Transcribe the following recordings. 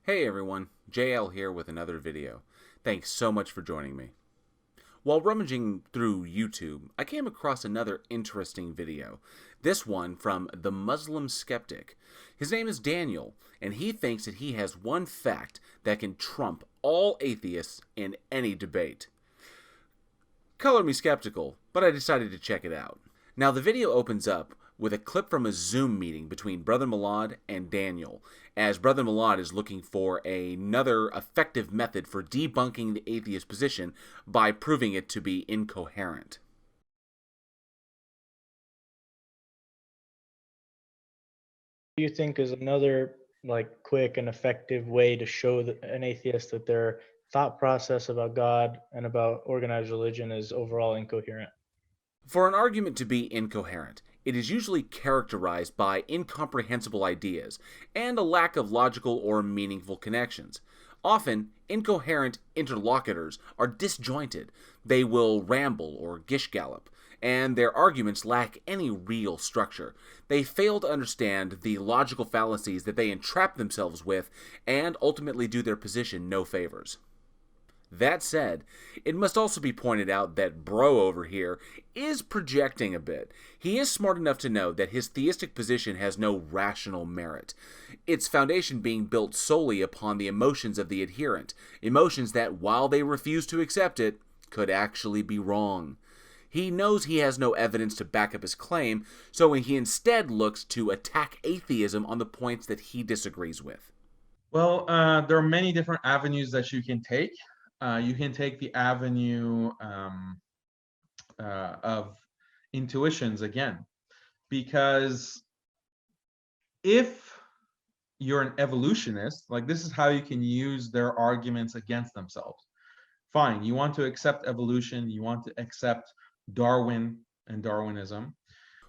Hey everyone, JL here with another video. Thanks so much for joining me. While rummaging through YouTube, I came across another interesting video. This one from the Muslim Skeptic. His name is Daniel, and he thinks that he has one fact that can trump all atheists in any debate. Color me skeptical, but I decided to check it out. Now the video opens up with a clip from a Zoom meeting between Brother Milad and Daniel, as Brother Milad is looking for another effective method for debunking the atheist position by proving it to be incoherent. Do you think is another quick and effective way to show an atheist that their thought process about God and about organized religion is overall incoherent? For an argument to be incoherent, it is usually characterized by incomprehensible ideas and a lack of logical or meaningful connections. Often, incoherent interlocutors are disjointed. They will ramble or gish-gallop, and their arguments lack any real structure. They fail to understand the logical fallacies that they entrap themselves with and ultimately do their position no favors. That said, it must also be pointed out that Bro over here is projecting a bit. He is smart enough to know that his theistic position has no rational merit, its foundation being built solely upon the emotions of the adherent, emotions that, while they refuse to accept it, could actually be wrong. He knows he has no evidence to back up his claim, so he instead looks to attack atheism on the points that he disagrees with. Well, there are many different avenues that you can take. You can take the avenue of intuitions again, because if you're an evolutionist, this is how you can use their arguments against themselves. Fine, you want to accept evolution, you want to accept Darwin and Darwinism.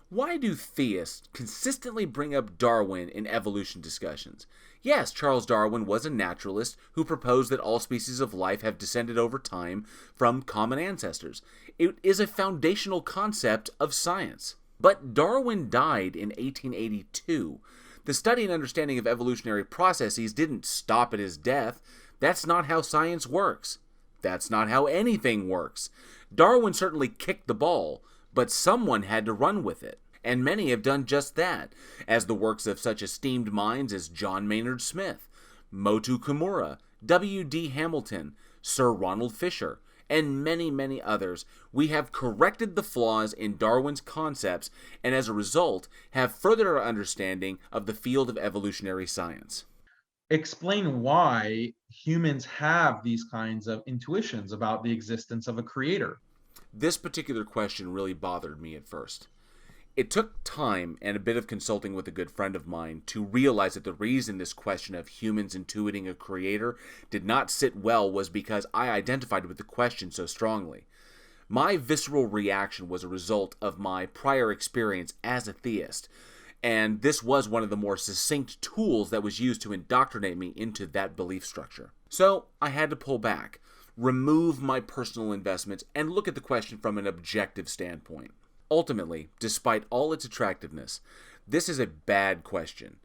Why do theists consistently bring up Darwin in evolution discussions? Yes, Charles Darwin was a naturalist who proposed that all species of life have descended over time from common ancestors. It is a foundational concept of science. But Darwin died in 1882. The study and understanding of evolutionary processes didn't stop at his death. That's not how science works. That's not how anything works. Darwin certainly kicked the ball, but someone had to run with it, and many have done just that, as the works of such esteemed minds as John Maynard Smith, Motu Kimura, W.D. Hamilton, Sir Ronald Fisher, and many, many others. We have corrected the flaws in Darwin's concepts, and as a result, have furthered our understanding of the field of evolutionary science. Explain why humans have these kinds of intuitions about the existence of a creator. This particular question really bothered me at first. It took time and a bit of consulting with a good friend of mine to realize that the reason this question of humans intuiting a creator did not sit well was because I identified with the question so strongly. My visceral reaction was a result of my prior experience as a theist, and this was one of the more succinct tools that was used to indoctrinate me into that belief structure. So I had to pull back, remove my personal investments, and look at the question from an objective standpoint. Ultimately, despite all its attractiveness, this is a bad question,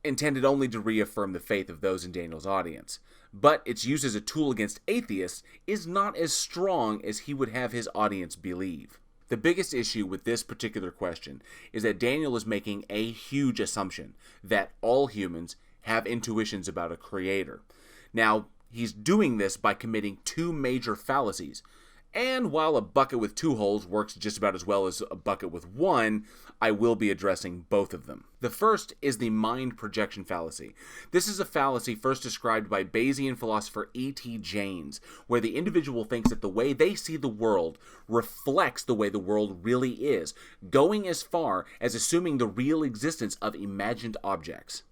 intended only to reaffirm the faith of those in Daniel's audience. But its use as a tool against atheists is not as strong as he would have his audience believe. The biggest issue with this particular question is that Daniel is making a huge assumption that all humans have intuitions about a creator. Now, he's doing this by committing two major fallacies. And while a bucket with two holes works just about as well as a bucket with one, I will be addressing both of them. The first is the mind projection fallacy. This is a fallacy first described by Bayesian philosopher E.T. Jaynes, where the individual thinks that the way they see the world reflects the way the world really is, going as far as assuming the real existence of imagined objects.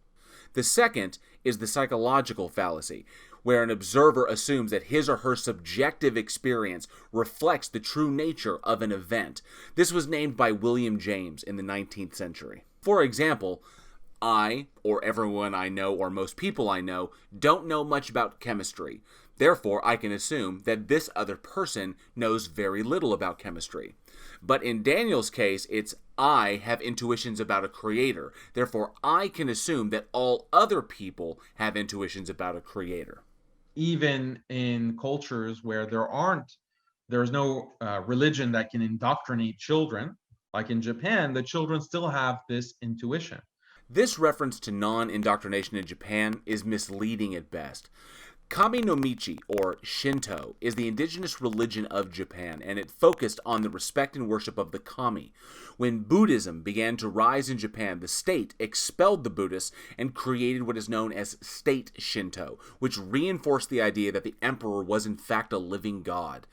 The second is the psychological fallacy, where an observer assumes that his or her subjective experience reflects the true nature of an event. This was named by William James in the 19th century. For example, I, or everyone I know, or most people I know, don't know much about chemistry, Therefore, I can assume that this other person knows very little about chemistry. But in Daniel's case, it's I have intuitions about a creator. Therefore, I can assume that all other people have intuitions about a creator. Even in cultures where there's no religion that can indoctrinate children, like in Japan, the children still have this intuition. This reference to non-indoctrination in Japan is misleading at best. Kami no Michi, or Shinto, is the indigenous religion of Japan, and it focused on the respect and worship of the kami. When Buddhism began to rise in Japan, the state expelled the Buddhists and created what is known as state Shinto, which reinforced the idea that the emperor was in fact a living god.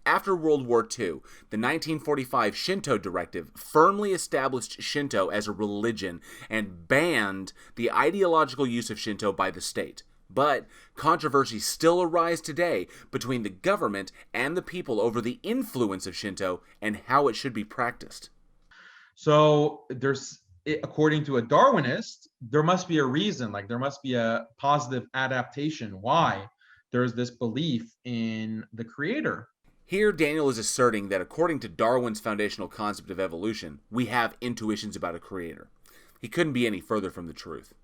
After World War II, the 1945 Shinto Directive firmly established Shinto as a religion and banned the ideological use of Shinto by the state. But controversies still arise today between the government and the people over the influence of Shinto and how it should be practiced. So according to a Darwinist, there must be a reason, like there must be a positive adaptation why there's this belief in the creator. Here, Daniel is asserting that according to Darwin's foundational concept of evolution, we have intuitions about a creator. He couldn't be any further from the truth.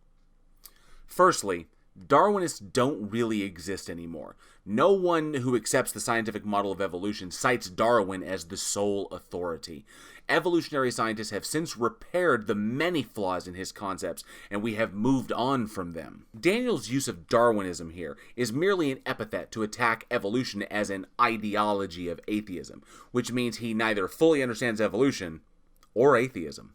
Firstly, Darwinists don't really exist anymore. No one who accepts the scientific model of evolution cites Darwin as the sole authority. Evolutionary scientists have since repaired the many flaws in his concepts, and we have moved on from them. Daniel's use of Darwinism here is merely an epithet to attack evolution as an ideology of atheism, which means he neither fully understands evolution or atheism.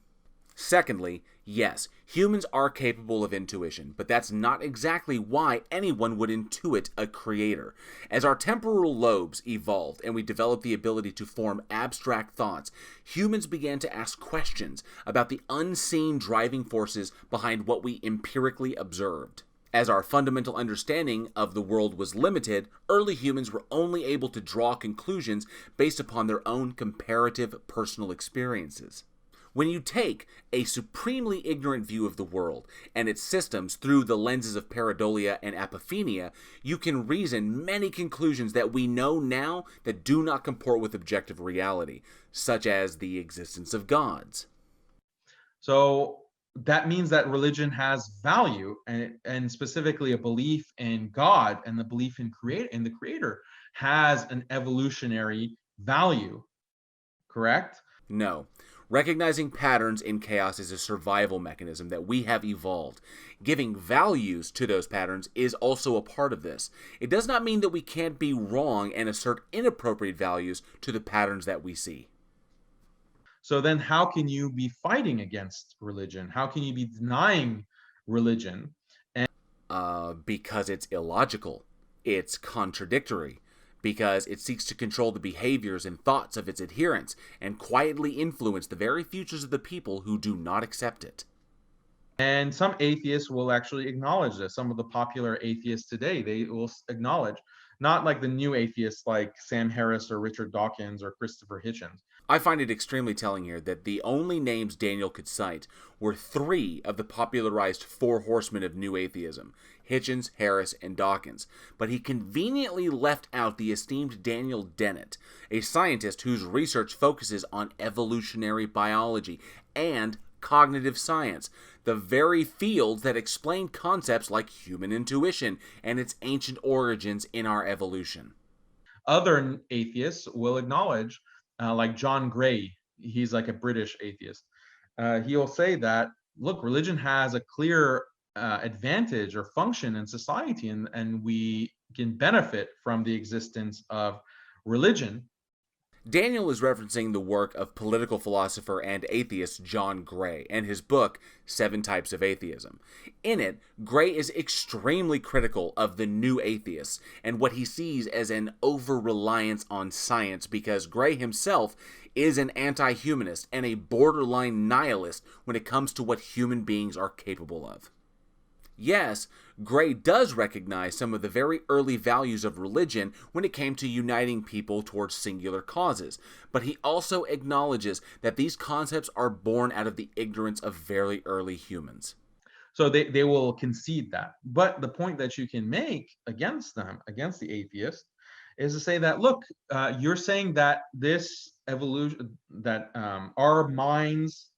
Secondly, yes, humans are capable of intuition, but that's not exactly why anyone would intuit a creator. As our temporal lobes evolved and we developed the ability to form abstract thoughts, humans began to ask questions about the unseen driving forces behind what we empirically observed. As our fundamental understanding of the world was limited, early humans were only able to draw conclusions based upon their own comparative personal experiences. When you take a supremely ignorant view of the world and its systems through the lenses of pareidolia and apophenia, you can reason many conclusions that we know now that do not comport with objective reality, such as the existence of gods. So that means that religion has value, and specifically a belief in God and the belief in the creator has an evolutionary value, correct? No. Recognizing patterns in chaos is a survival mechanism that we have evolved. Giving values to those patterns is also a part of this. It does not mean that we can't be wrong and assert inappropriate values to the patterns that we see. So then how can you be fighting against religion? How can you be denying religion? Because it's illogical. It's contradictory. Because it seeks to control the behaviors and thoughts of its adherents and quietly influence the very futures of the people who do not accept it. And some atheists will actually acknowledge this. Some of the popular atheists today, they will acknowledge, not like the new atheists like Sam Harris or Richard Dawkins or Christopher Hitchens. I find it extremely telling here that the only names Daniel could cite were 3 of the popularized 4 horsemen of New Atheism, Hitchens, Harris, and Dawkins, but he conveniently left out the esteemed Daniel Dennett, a scientist whose research focuses on evolutionary biology and cognitive science, the very fields that explain concepts like human intuition and its ancient origins in our evolution. Other atheists will acknowledge, like John Gray, he's like a British atheist. He'll say that, look, religion has a clear advantage or function in society, and we can benefit from the existence of religion. Daniel is referencing the work of political philosopher and atheist John Gray and his book, 7 Types of Atheism. In it, Gray is extremely critical of the new atheists and what he sees as an over-reliance on science, because Gray himself is an anti-humanist and a borderline nihilist when it comes to what human beings are capable of. Yes, Gray does recognize some of the very early values of religion when it came to uniting people towards singular causes, but he also acknowledges that these concepts are born out of the ignorance of very early humans. So they will concede that. But the point that you can make against them, against the atheist, is to say that, look, you're saying that this evolution, that our minds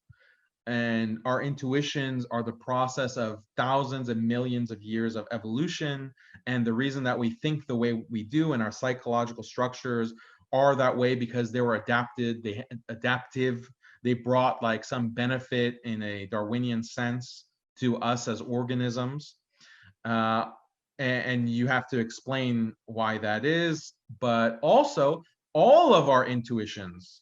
and our intuitions are the process of thousands and millions of years of evolution, and the reason that we think the way we do and our psychological structures are that way because they were adaptive. They brought like some benefit in a Darwinian sense to us as organisms. And you have to explain why that is. But also, all of our intuitions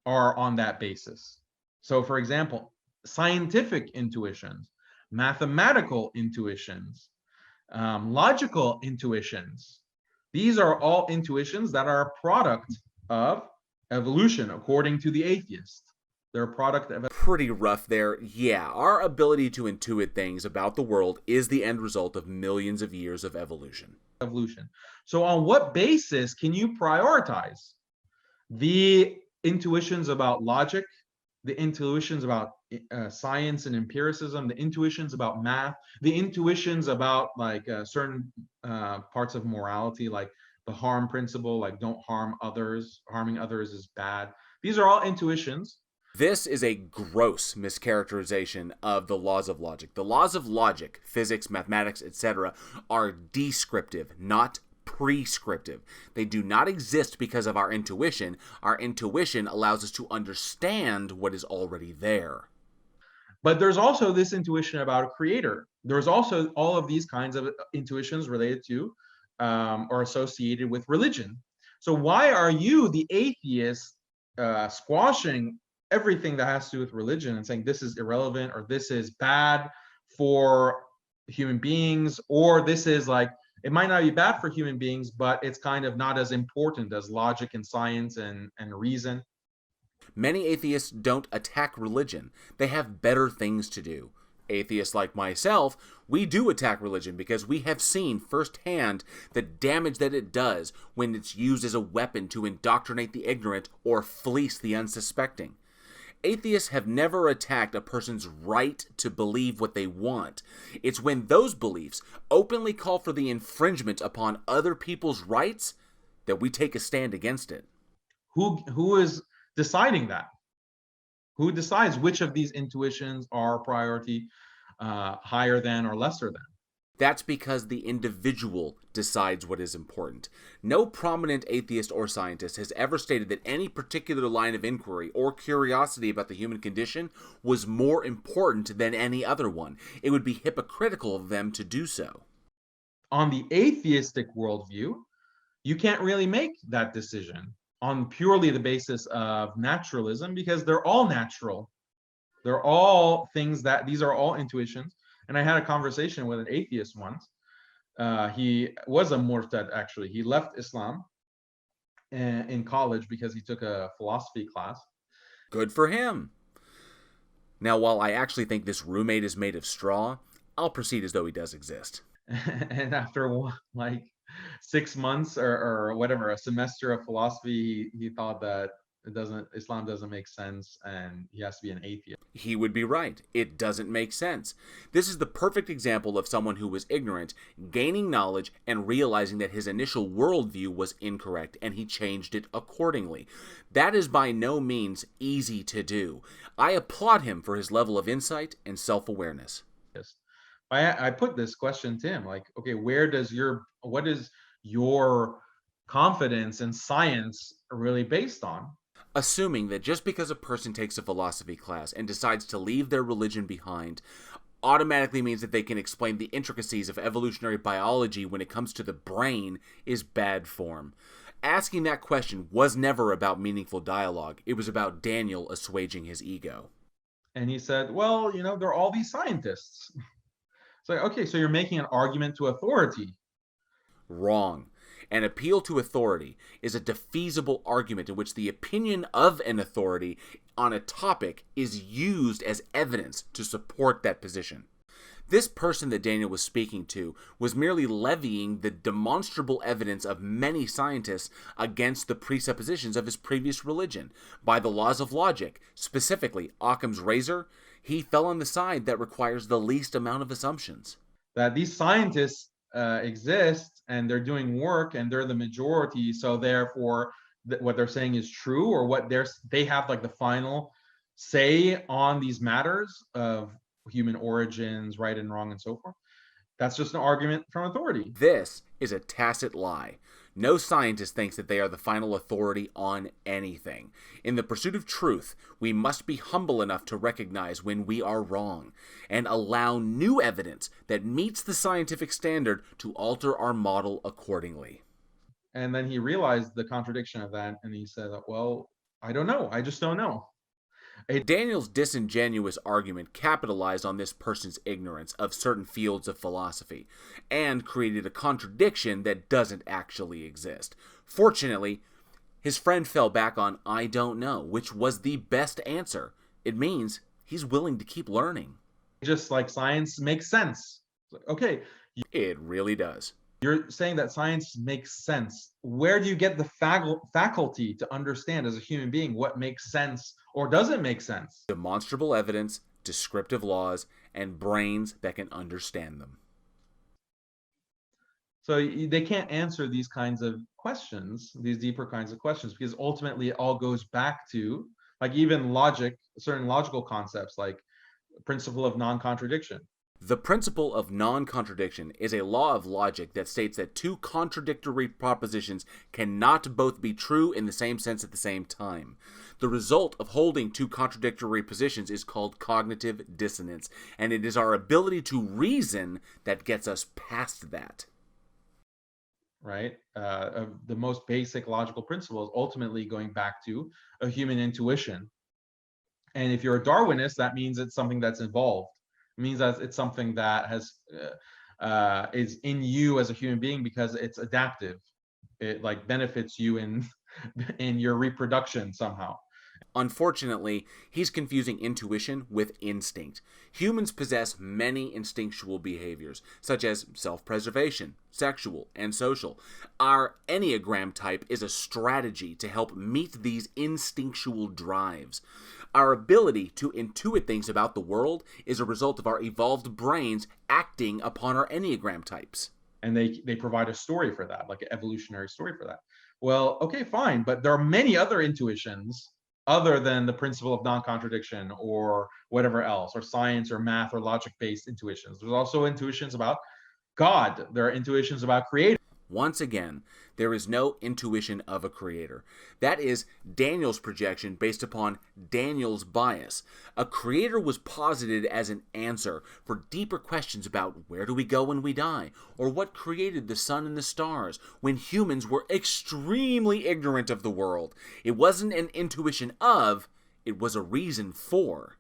are on that basis. So, for example, scientific intuitions, mathematical intuitions, logical intuitions, these are all intuitions that are a product of evolution, according to the atheist. They're a product of... Pretty rough there. Yeah, our ability to intuit things about the world is the end result of millions of years of evolution. So on what basis can you prioritize the intuitions about logic, the intuitions about science and empiricism, the intuitions about math, the intuitions about like certain parts of morality, like the harm principle, like don't harm others, harming others is bad. These are all intuitions. This is a gross mischaracterization of the laws of logic. The laws of logic, physics, mathematics, etc., are descriptive, not prescriptive. They do not exist because of our intuition. Our intuition allows us to understand what is already there. But there's also this intuition about a creator. There's also all of these kinds of intuitions related to or associated with religion. So why are you, the atheist, squashing everything that has to do with religion and saying this is irrelevant, or this is bad for human beings, or this is like, it might not be bad for human beings, but it's kind of not as important as logic and science and reason? Many atheists don't attack religion. They have better things to do. Atheists like myself, we do attack religion because we have seen firsthand the damage that it does when it's used as a weapon to indoctrinate the ignorant or fleece the unsuspecting. Atheists have never attacked a person's right to believe what they want. It's when those beliefs openly call for the infringement upon other people's rights that we take a stand against it. Who is deciding that? Who decides which of these intuitions are priority, higher than or lesser than? That's because the individual decides what is important. No prominent atheist or scientist has ever stated that any particular line of inquiry or curiosity about the human condition was more important than any other one. It would be hypocritical of them to do so. On the atheistic worldview, you can't really make that decision on purely the basis of naturalism, because they're all natural. They're all things that, these are all intuitions. And I had a conversation with an atheist once. He was a murtad, actually. He left Islam in college because he took a philosophy class. Good for him. Now, while I actually think this roommate is made of straw, I'll proceed as though he does exist. And after like 6 months or whatever, a semester of philosophy, he thought that Islam doesn't make sense and he has to be an atheist. He would be right. It doesn't make sense. This is the perfect example of someone who was ignorant, gaining knowledge, and realizing that his initial worldview was incorrect, and he changed it accordingly. That is by no means easy to do. I applaud him for his level of insight and self-awareness. Yes. I put this question to him, like, okay, what is your confidence in science really based on? Assuming that just because a person takes a philosophy class and decides to leave their religion behind automatically means that they can explain the intricacies of evolutionary biology when it comes to the brain is bad form. Asking that question was never about meaningful dialogue. It was about Daniel assuaging his ego. And he said, well, there are all these scientists. It's like, okay, so you're making an argument to authority. Wrong. An appeal to authority is a defeasible argument in which the opinion of an authority on a topic is used as evidence to support that position. This person that Daniel was speaking to was merely levying the demonstrable evidence of many scientists against the presuppositions of his previous religion. By the laws of logic, specifically Occam's razor, He fell on the side that requires the least amount of assumptions. That these scientists exist and they're doing work and they're the majority, so therefore what they're saying is true, or what they have like the final say on these matters of human origins, right and wrong, and so forth. That's just an argument from authority. This is a tacit lie. No scientist thinks that they are the final authority on anything. In the pursuit of truth, we must be humble enough to recognize when we are wrong, and allow new evidence that meets the scientific standard to alter our model accordingly. And then he realized the contradiction of that, and he said, well, I don't know. I just don't know. Daniel's disingenuous argument capitalized on this person's ignorance of certain fields of philosophy, and created a contradiction that doesn't actually exist. Fortunately, his friend fell back on I don't know, which was the best answer. It means he's willing to keep learning. Just like science makes sense. Okay. It really does. You're saying that science makes sense. Where do you get the faculty to understand as a human being what makes sense or doesn't make sense? Demonstrable evidence, descriptive laws, and brains that can understand them. So they can't answer these kinds of questions, these deeper kinds of questions, because ultimately it all goes back to, like, even logic, certain logical concepts like principle of non-contradiction. The principle of non-contradiction is a law of logic that states that two contradictory propositions cannot both be true in the same sense at the same time. The result of holding two contradictory positions is called cognitive dissonance, and it is our ability to reason that gets us past that. Right? The most basic logical principle is ultimately going back to a human intuition. And if you're a Darwinist, that means it's something that's evolved. It means that it's something that has is in you as a human being because it's adaptive. It like benefits you in your reproduction somehow. Unfortunately, he's confusing intuition with instinct. Humans possess many instinctual behaviors, such as self-preservation, sexual, and social. Our Enneagram type is a strategy to help meet these instinctual drives. Our ability to intuit things about the world is a result of our evolved brains acting upon our Enneagram types. And they provide a story for that, like an evolutionary story for that. Well, okay, fine, but there are many other intuitions other than the principle of non-contradiction or whatever else, or science or math or logic-based intuitions. There's also intuitions about God. There are intuitions about creating. Once again, there is no intuition of a creator. That is Daniel's projection based upon Daniel's bias. A creator was posited as an answer for deeper questions about where do we go when we die, or what created the sun and the stars, when humans were extremely ignorant of the world. It wasn't an intuition of, it was a reason for.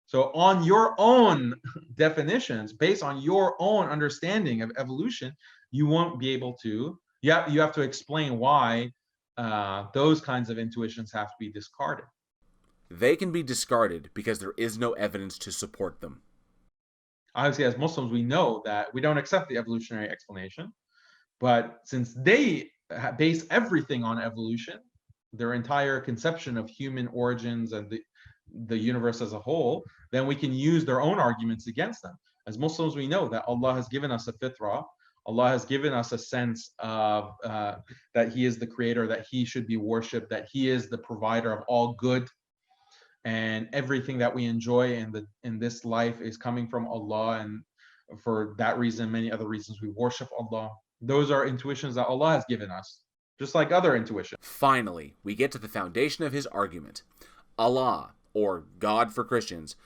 So on your own definitions, based on your own understanding of evolution, you won't be able to, you have to explain why those kinds of intuitions have to be discarded. They can be discarded because there is no evidence to support them. Obviously, as Muslims, we know that we don't accept the evolutionary explanation, but since they base everything on evolution, their entire conception of human origins and the universe as a whole, then we can use their own arguments against them. As Muslims, we know that Allah has given us a fitrah. Allah has given us a sense of that He is the creator, that He should be worshipped, that He is the provider of all good, and everything that we enjoy in this life is coming from Allah, and for that reason, many other reasons, we worship Allah. Those are intuitions that Allah has given us, just like other intuitions. Finally, we get to the foundation of his argument. Allah, or God for Christians,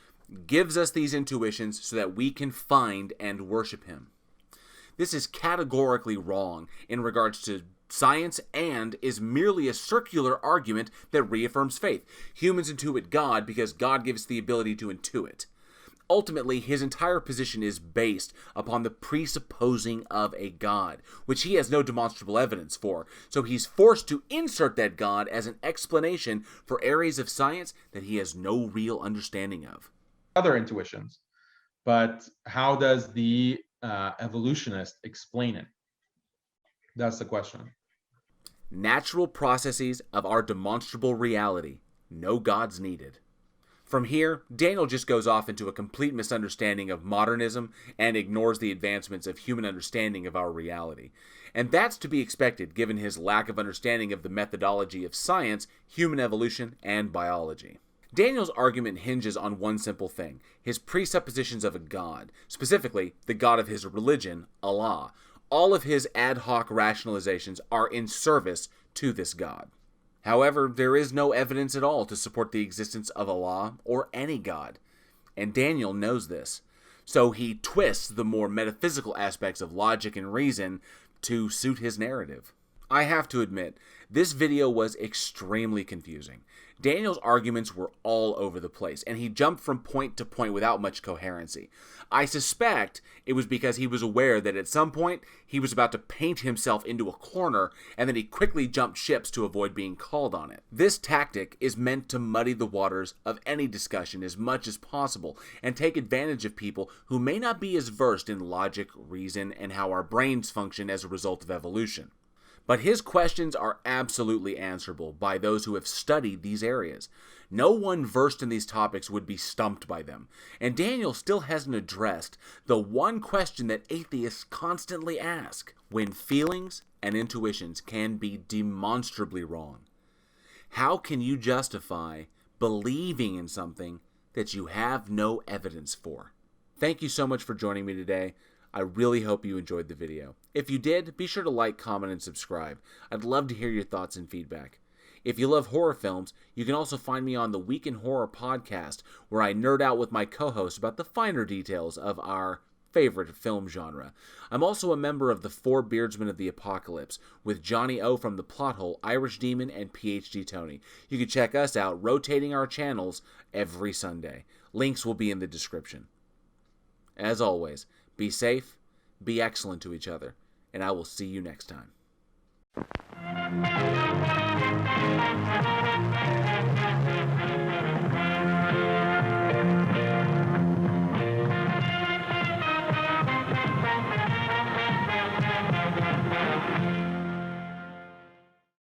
gives us these intuitions so that we can find and worship Him. This is categorically wrong in regards to science and is merely a circular argument that reaffirms faith. Humans intuit God because God gives the ability to intuit. Ultimately, his entire position is based upon the presupposing of a God, which he has no demonstrable evidence for, so he's forced to insert that God as an explanation for areas of science that he has no real understanding of. Other intuitions, but how does the evolutionist explain it? That's the question. Natural processes of our demonstrable reality. No gods needed. From here, Daniel just goes off into a complete misunderstanding of modernism and ignores the advancements of human understanding of our reality. And that's to be expected given his lack of understanding of the methodology of science, human evolution, and biology. Daniel's argument hinges on one simple thing: his presuppositions of a god, specifically the god of his religion, Allah. All of his ad hoc rationalizations are in service to this god. However, there is no evidence at all to support the existence of Allah or any god, and Daniel knows this. So he twists the more metaphysical aspects of logic and reason to suit his narrative. I have to admit, this video was extremely confusing. Daniel's arguments were all over the place, and he jumped from point to point without much coherency. I suspect it was because he was aware that at some point he was about to paint himself into a corner, and then he quickly jumped ships to avoid being called on it. This tactic is meant to muddy the waters of any discussion as much as possible, and take advantage of people who may not be as versed in logic, reason, and how our brains function as a result of evolution. But his questions are absolutely answerable by those who have studied these areas. No one versed in these topics would be stumped by them. And Daniel still hasn't addressed the one question that atheists constantly ask: when feelings and intuitions can be demonstrably wrong, how can you justify believing in something that you have no evidence for? Thank you so much for joining me today. I really hope you enjoyed the video. If you did, be sure to like, comment, and subscribe. I'd love to hear your thoughts and feedback. If you love horror films, you can also find me on the Week in Horror podcast, where I nerd out with my co-host about the finer details of our favorite film genre. I'm also a member of the Four Beardsmen of the Apocalypse, with Johnny O from The Plothole, Irish Demon, and PhD Tony. You can check us out rotating our channels every Sunday. Links will be in the description. As always, be safe, be excellent to each other, and I will see you next time.